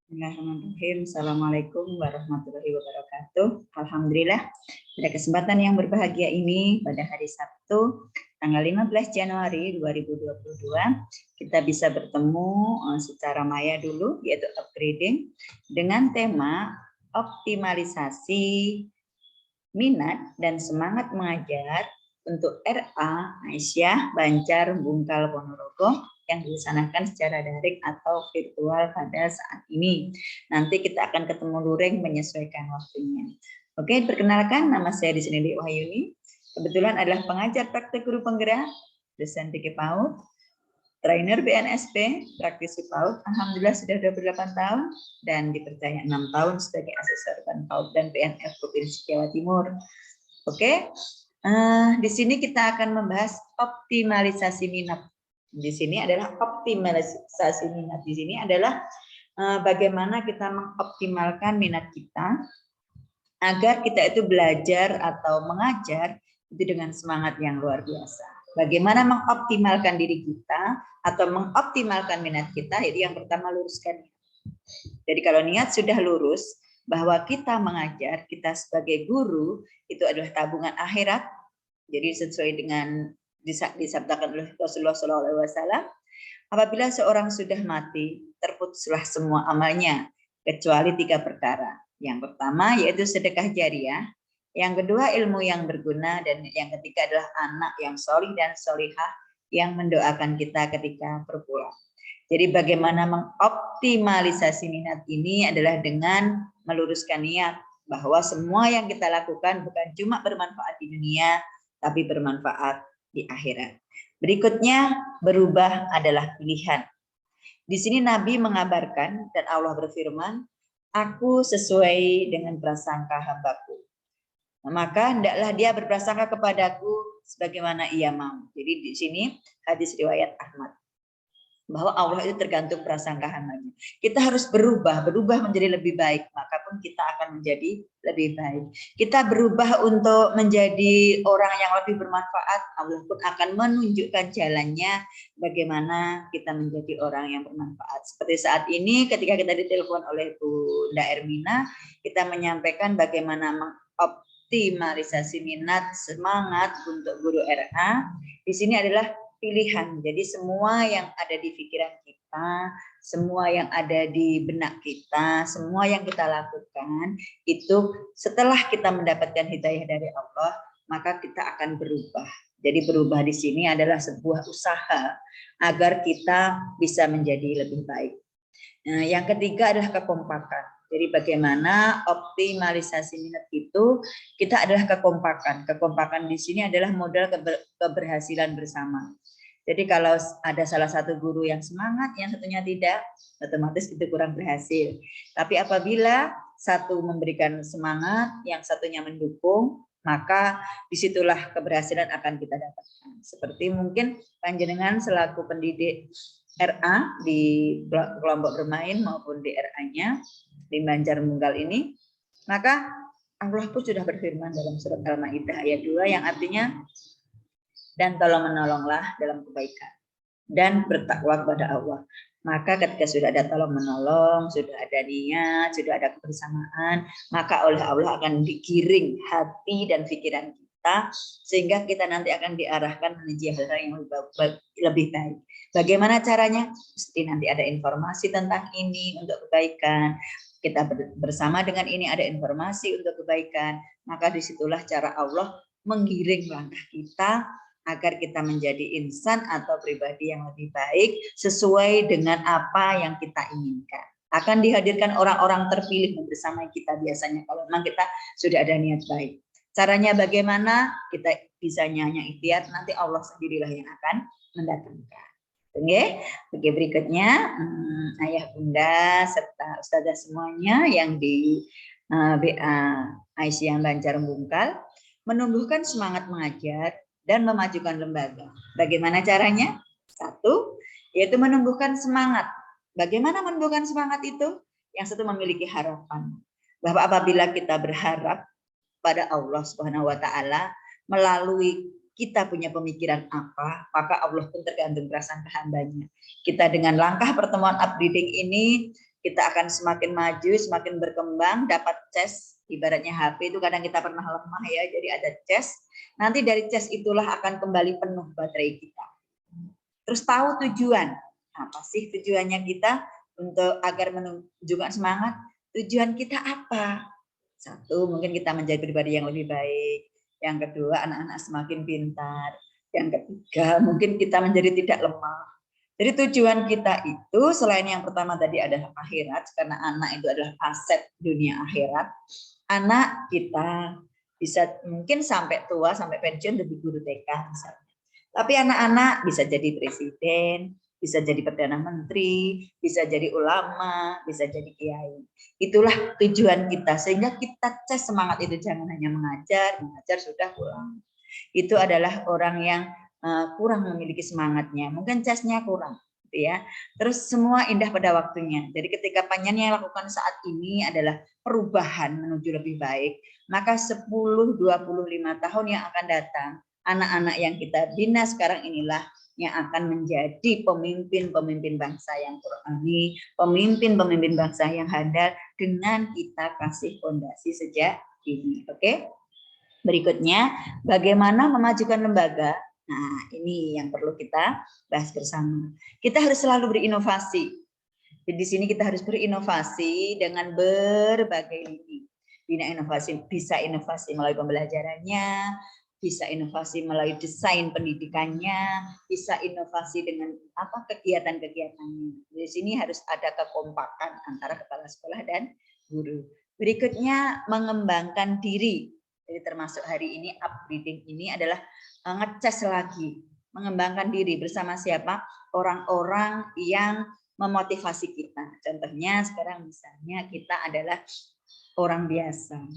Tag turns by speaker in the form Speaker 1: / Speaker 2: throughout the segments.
Speaker 1: Bismillahirrahmanirrahim. Assalamualaikum warahmatullahi wabarakatuh. Alhamdulillah, pada kesempatan yang berbahagia ini, pada hari Sabtu, tanggal 15 Januari 2022, kita bisa bertemu secara maya dulu, yaitu upgrading, dengan tema optimalisasi minat dan semangat mengajar untuk RA Aisyah Banjar Bungkal Ponorogo yang dilaksanakan secara daring atau virtual pada saat ini. Nanti kita akan ketemu luring menyesuaikan waktunya. Oke, perkenalkan, nama saya di sini Dik Wahyuni. Kebetulan adalah pengajar praktek guru penggerak, dosen TK PAUD, trainer BNSP, praktisi PAUD. Alhamdulillah sudah 28 tahun dan dipercaya 6 tahun sebagai asesor PAUD dan PNF Provinsi Jawa Timur. Oke. Di sini kita akan membahas optimalisasi minat. Di sini adalah optimalisasi minat. Di sini adalah bagaimana kita mengoptimalkan minat kita agar kita itu belajar atau mengajar itu dengan semangat yang luar biasa. Bagaimana mengoptimalkan diri kita atau mengoptimalkan minat kita? Itu yang pertama, luruskan. Jadi kalau niat sudah lurus bahwa kita mengajar, kita sebagai guru itu adalah tabungan akhirat. Jadi sesuai dengan disabdakan oleh Rasulullah SAW, apabila seorang sudah mati, terputuslah semua amalnya kecuali 3 perkara. Yang pertama yaitu sedekah jariah, yang kedua ilmu yang berguna, dan yang ketiga adalah anak yang solih dan solihah yang mendoakan kita ketika berpulang. Jadi bagaimana mengoptimalisasi minat ini adalah dengan meluruskan niat bahwa semua yang kita lakukan bukan cuma bermanfaat di dunia, tapi bermanfaat di akhirat. Berikutnya, berubah adalah pilihan. Di sini Nabi mengabarkan dan Allah berfirman, "Aku sesuai dengan prasangka hambaku. Maka hendaklah dia berprasangka kepadaku sebagaimana ia mau." Jadi di sini hadis riwayat Ahmad, bahwa Allah itu tergantung prasangka hambanya. Kita harus berubah menjadi lebih baik, maka pun kita akan menjadi lebih baik. Kita berubah untuk menjadi orang yang lebih bermanfaat, Allah pun akan menunjukkan jalannya bagaimana kita menjadi orang yang bermanfaat. Seperti saat ini ketika kita ditelepon oleh Bunda Ermina, kita menyampaikan bagaimana mengoptimalisasi minat semangat untuk guru RA. Di sini adalah pilihan. Jadi semua yang ada di pikiran kita, semua yang ada di benak kita, semua yang kita lakukan itu setelah kita mendapatkan hidayah dari Allah, maka kita akan berubah. Jadi berubah di sini adalah sebuah usaha agar kita bisa menjadi lebih baik. Nah, yang ketiga adalah kekompakan. Jadi bagaimana optimalisasi minat itu, kita adalah kekompakan. Kekompakan di sini adalah modal keberhasilan bersama. Jadi kalau ada salah satu guru yang semangat, yang satunya tidak, otomatis itu kurang berhasil. Tapi apabila satu memberikan semangat, yang satunya mendukung, maka disitulah keberhasilan akan kita dapatkan. Seperti mungkin panjenengan selaku pendidik RA di kelompok bermain maupun di RA-nya di Banjar Bungkal ini, maka Allah pun sudah berfirman dalam surat Al-Maidah ayat 2 yang artinya, dan tolong menolonglah dalam kebaikan dan bertakwa kepada Allah. Maka ketika sudah ada tolong menolong, sudah ada niat, sudah ada kebersamaan, maka oleh Allah akan digiring hati dan pikiran kita sehingga kita nanti akan diarahkan menuju hal-hal yang lebih baik. Bagaimana caranya? Mesti nanti ada informasi tentang ini untuk kebaikan. Kita bersama dengan ini ada informasi untuk kebaikan. Maka disitulah cara Allah menggiring langkah kita agar kita menjadi insan atau pribadi yang lebih baik sesuai dengan apa yang kita inginkan. Akan dihadirkan orang-orang terpilih bersama kita biasanya kalau memang kita sudah ada niat baik. Caranya bagaimana? Kita bisa hanya ikhtiar, nanti Allah sendirilah yang akan mendatangkan. Oke, berikutnya ayah bunda serta ustazah semuanya yang di BA Aisyah Banjar Bungkal menumbuhkan semangat mengajar dan memajukan lembaga. Bagaimana caranya? Satu, yaitu menumbuhkan semangat. Bagaimana menumbuhkan semangat itu? Yang satu, memiliki harapan. Bahwa apabila kita berharap pada Allah Subhanahu wa taala melalui kita punya pemikiran apa, maka Allah pun tergantung prasangka hambanya. Kita dengan langkah pertemuan upgrading ini, Kita akan semakin maju, semakin berkembang, dapat cas, ibaratnya HP itu kadang kita pernah lemah ya, jadi ada cas. Nanti dari cas itulah akan kembali penuh baterai kita. Terus tahu tujuan. Apa sih tujuannya kita untuk agar menunjukkan semangat? Tujuan kita apa? Satu, mungkin kita menjadi pribadi yang lebih baik. Yang kedua, anak-anak semakin pintar. Yang ketiga, mungkin kita menjadi tidak lemah. Jadi tujuan kita itu selain yang pertama tadi adalah akhirat, karena anak itu adalah aset dunia akhirat. Anak kita bisa mungkin sampai tua, sampai pensiun jadi guru TK misalnya. Tapi anak-anak bisa jadi presiden, bisa jadi perdana menteri, bisa jadi ulama, bisa jadi kiai. Itulah tujuan kita, sehingga kita cas semangat itu, jangan hanya mengajar sudah pulang. Itu adalah orang yang kurang memiliki semangatnya, mungkin casnya kurang, gitu ya. Terus semua indah pada waktunya. Jadi ketika panjenengan yang lakukan saat ini adalah perubahan menuju lebih baik, maka 10, 25 tahun yang akan datang, anak-anak yang kita bina sekarang inilah yang akan menjadi pemimpin-pemimpin bangsa yang Qur'ani, pemimpin-pemimpin bangsa yang handal dengan kita kasih fondasi sejak ini. Oke? Berikutnya, bagaimana memajukan lembaga? Nah, ini yang perlu kita bahas bersama. Kita harus selalu berinovasi. Jadi di sini kita harus berinovasi dengan berbagai lini. Bina inovasi, bisa inovasi melalui pembelajarannya, bisa inovasi melalui desain pendidikannya, bisa inovasi dengan apa kegiatan-kegiatannya. Di sini harus ada kekompakan antara kepala sekolah dan guru. Berikutnya, mengembangkan diri. Jadi termasuk hari ini upgrading ini adalah ngecas lagi, mengembangkan diri bersama siapa? Orang-orang yang memotivasi kita. Contohnya sekarang misalnya kita adalah orang biasa,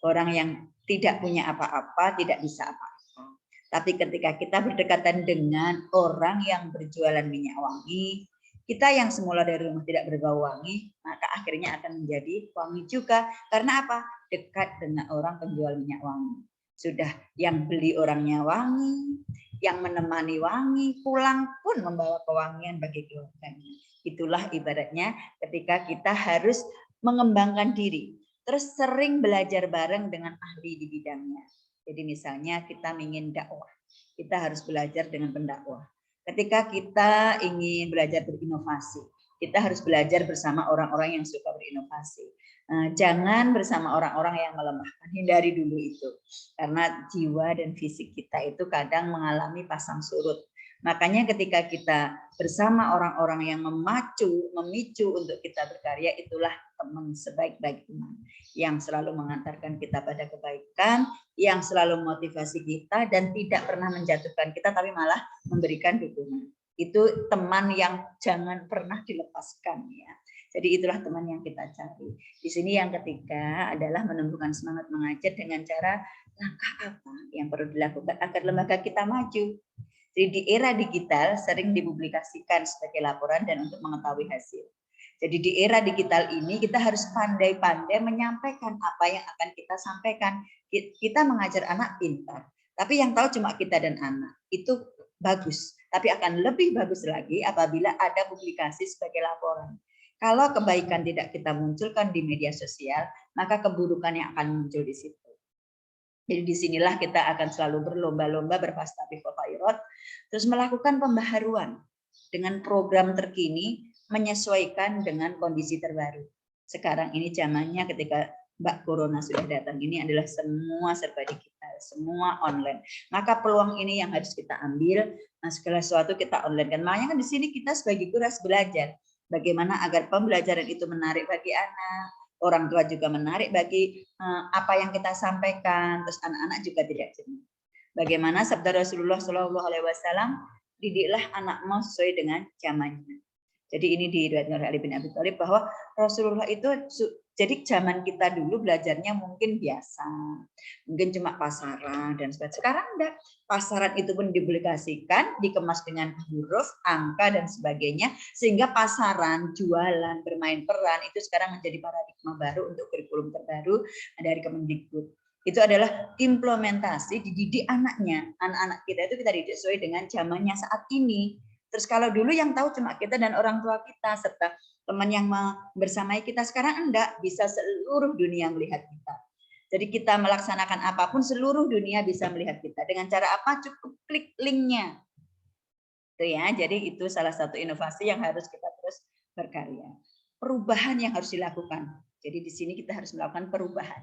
Speaker 1: orang yang tidak punya apa-apa, tidak bisa apa-apa. Tapi ketika kita berdekatan dengan orang yang berjualan minyak wangi, kita yang semula dari rumah tidak berbau wangi, maka akhirnya akan menjadi wangi juga. Karena apa? Dekat dengan orang penjual minyak wangi. Sudah yang beli orangnya wangi, yang menemani wangi, pulang pun membawa kewangian bagi keluarganya. Itulah ibaratnya ketika kita harus mengembangkan diri. Terus sering belajar bareng dengan ahli di bidangnya. Jadi misalnya kita ingin dakwah, kita harus belajar dengan pendakwah. Ketika kita ingin belajar berinovasi, kita harus belajar bersama orang-orang yang suka berinovasi. Jangan bersama orang-orang yang melemahkan, hindari dulu itu. Karena jiwa dan fisik kita itu kadang mengalami pasang surut. Makanya ketika kita bersama orang-orang yang memicu untuk kita berkarya, itulah teman sebaik-baik teman yang selalu mengantarkan kita pada kebaikan, yang selalu memotivasi kita dan tidak pernah menjatuhkan kita, tapi malah memberikan dukungan. Itu teman yang jangan pernah dilepaskan ya. Jadi itulah teman yang kita cari. Di sini yang ketiga adalah menumbuhkan semangat mengajar dengan cara langkah apa yang perlu dilakukan agar lembaga kita maju. Jadi di era digital sering dipublikasikan sebagai laporan dan untuk mengetahui hasil. Jadi di era digital ini kita harus pandai-pandai menyampaikan apa yang akan kita sampaikan. Kita mengajar anak pintar, tapi yang tahu cuma kita dan anak. Itu bagus, tapi akan lebih bagus lagi apabila ada publikasi sebagai laporan. Kalau kebaikan tidak kita munculkan di media sosial, maka keburukan yang akan muncul di situ. Jadi disinilah kita akan selalu berlomba-lomba berfastabiqul khairat, terus melakukan pembaharuan dengan program terkini menyesuaikan dengan kondisi terbaru. Sekarang ini zamannya ketika Mbak Corona sudah datang ini adalah semua serba digital, semua online. Maka peluang ini yang harus kita ambil. Nah, segala sesuatu kita online kan. Makanya kan di sini kita sebagai guru harus belajar bagaimana agar pembelajaran itu menarik bagi anak. Orang tua juga menarik bagi apa yang kita sampaikan, terus anak-anak juga tidak jenuh. Bagaimana sabda Rasulullah SAW, didiklah anakmu sesuai dengan zamannya. Jadi ini diriwayatkan oleh Ali bin Abi Thalib bahwa Rasulullah itu, jadi zaman kita dulu belajarnya mungkin biasa, mungkin cuma pasaran dan sebagainya. Sekarang enggak, pasaran itu pun dipublikasikan, dikemas dengan huruf, angka dan sebagainya, sehingga pasaran, jualan, bermain peran itu sekarang menjadi paradigma baru untuk kurikulum terbaru dari Kemendikbud. Itu adalah implementasi dididik anaknya. Anak-anak kita itu kita didik sesuai dengan zamannya saat ini. Terus kalau dulu yang tahu cuma kita dan orang tua kita serta teman yang bersamai kita, sekarang enggak, bisa seluruh dunia melihat kita. Jadi kita melaksanakan apapun, seluruh dunia bisa melihat kita. Dengan cara apa? Cukup klik linknya. Itu ya, jadi itu salah satu inovasi yang harus kita terus berkarya. Perubahan yang harus dilakukan. Jadi di sini kita harus melakukan perubahan.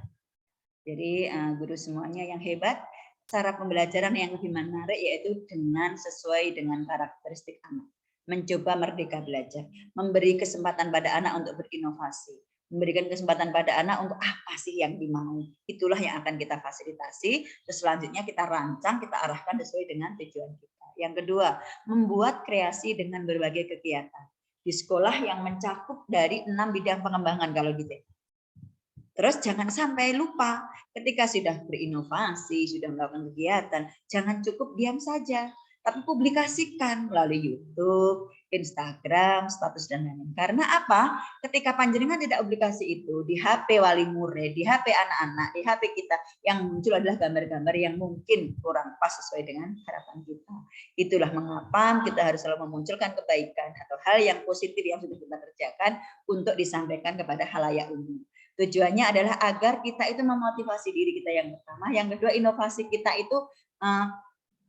Speaker 1: Jadi guru semuanya yang hebat, cara pembelajaran yang lebih menarik yaitu dengan sesuai dengan karakteristik anak. Mencoba merdeka belajar, memberi kesempatan pada anak untuk berinovasi, memberikan kesempatan pada anak untuk apa sih yang dimau. Itulah yang akan kita fasilitasi, terus selanjutnya kita rancang, kita arahkan sesuai dengan tujuan kita. Yang kedua, membuat kreasi dengan berbagai kegiatan. Di sekolah yang mencakup dari 6 bidang pengembangan kalau gitu. Terus jangan sampai lupa ketika sudah berinovasi, sudah melakukan kegiatan, jangan cukup diam saja, tapi publikasikan melalui YouTube, Instagram, status dan lain-lain. Karena apa? Ketika panjenengan tidak publikasi itu di HP wali murid, di HP anak-anak, di HP kita, yang muncul adalah gambar-gambar yang mungkin kurang pas sesuai dengan harapan kita. Itulah mengapa kita harus selalu memunculkan kebaikan atau hal yang positif yang sudah kita kerjakan untuk disampaikan kepada khalayak umum. Tujuannya adalah agar kita itu memotivasi diri kita yang pertama, yang kedua inovasi kita itu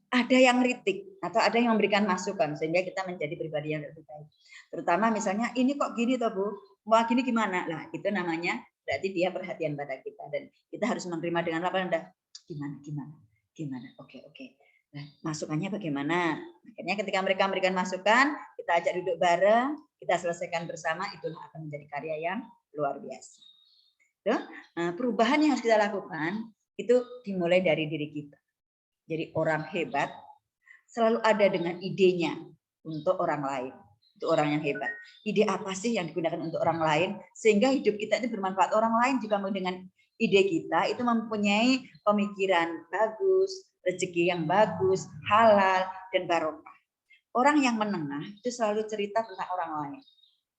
Speaker 1: ada yang kritik atau ada yang memberikan masukan sehingga kita menjadi pribadi yang lebih baik. Terutama misalnya ini kok gini toh Bu, wah gini gimana? Lah itu namanya berarti dia perhatian pada kita dan kita harus menerima dengan lapang dada. Gimana? Oke. Nah, masukannya bagaimana? Akhirnya ketika mereka memberikan masukan, kita ajak duduk bareng, kita selesaikan bersama, itulah akan menjadi karya yang luar biasa. Perubahan yang harus kita lakukan itu dimulai dari diri kita. Jadi orang hebat selalu ada dengan idenya untuk orang lain. Itu orang yang hebat. Ide apa sih yang digunakan untuk orang lain sehingga hidup kita itu bermanfaat. Orang lain juga dengan ide kita itu mempunyai pemikiran bagus, rezeki yang bagus, halal dan barokah. Orang yang menengah itu selalu cerita tentang orang lain.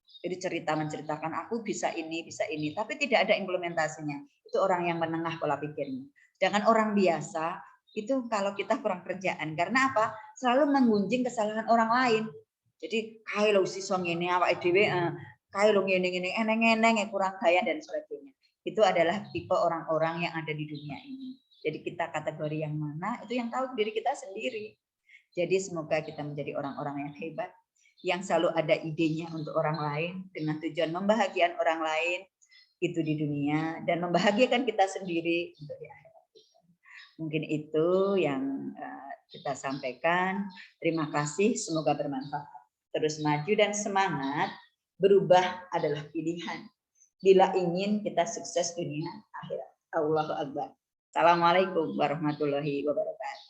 Speaker 1: Jadi menceritakan aku bisa ini, tapi tidak ada implementasinya. Itu orang yang menengah pola pikirnya. Sedangkan orang biasa itu kalau kita kurang kerjaan, karena apa? Selalu menggunjing kesalahan orang lain. Jadi kalau si song ini awake dhewe kalau ngene-ngene eneng-eneng kurang gaya dan sebagainya. Itu adalah tipe orang-orang yang ada di dunia ini. Jadi kita kategori yang mana itu yang tahu diri kita sendiri. Jadi semoga kita menjadi orang-orang yang hebat, yang selalu ada idenya untuk orang lain dengan tujuan membahagiakan orang lain itu di dunia dan membahagiakan kita sendiri untuk di akhirat. Mungkin itu yang kita sampaikan. Terima kasih, semoga bermanfaat. Terus maju dan semangat, berubah adalah pilihan. Bila ingin kita sukses dunia akhirat. Allahu Akbar. Assalamualaikum warahmatullahi wabarakatuh.